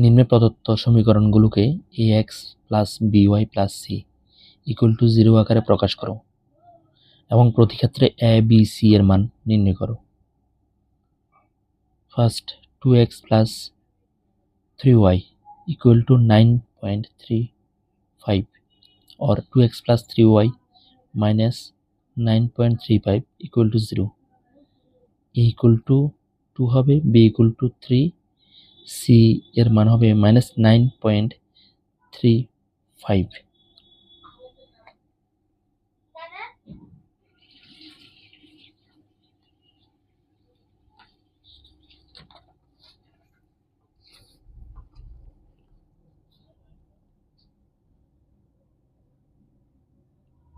নিম্নে প্রদত্ত সমীকরণগুলোকে ax plus by plus c equal to 0 আকারে প্রকাশ করো এবং প্রতি ক্ষেত্রে a b c এর মান নির্ণয় করো। First 2x plus 3y equal to 9.35 or 2x plus 3y minus 9.35 equal to 0. a equal to 2 হবে, b equal to 3, c এর মান হবে minus 9.35.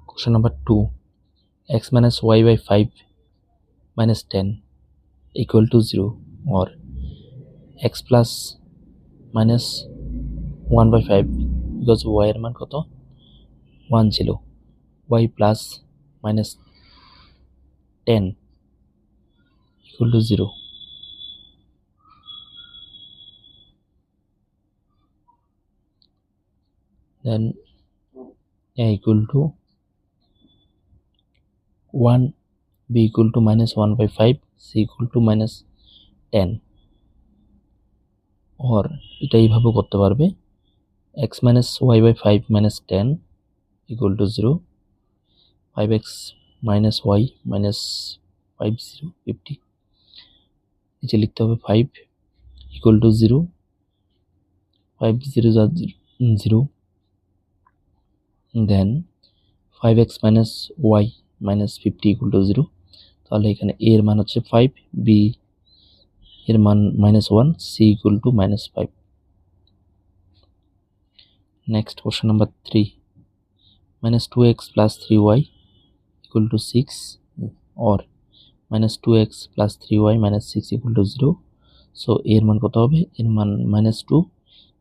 Question number 2. x minus y by 5 minus 10 equal to 0 or x plus minus 1 by 5 because y এর মান কত 1 ছিল, y plus minus 10 equal to 0. Then a equal to 1, b equal to minus 1 by 5, c equal to minus 10. or এটা এইভাবে করতে পারবে x minus y by 5 minus 10 equal to 0, 5x minus y minus 50 নিচে লিখতে হবে 5 equal to 0, 5 0 0, then 5x minus y minus 50 equal to 0. তাহলে এখানে a এর মান হচ্ছে 5, b এর মান -1, c equal to -5. Next question number 3. minus 2x plus 3y equal to 6 or minus 2x plus 3y minus 6 equal to 0. So a এর মান কত হবে, এর মান -2,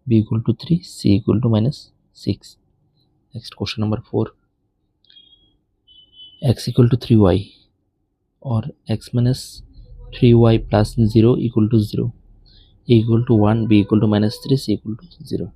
b equal to 3, c equal to -6. Next question number 4. x equal to 3y or x minus 3y plus 0 equal to 0, a equal to 1, b equal to -3, c equal to 0.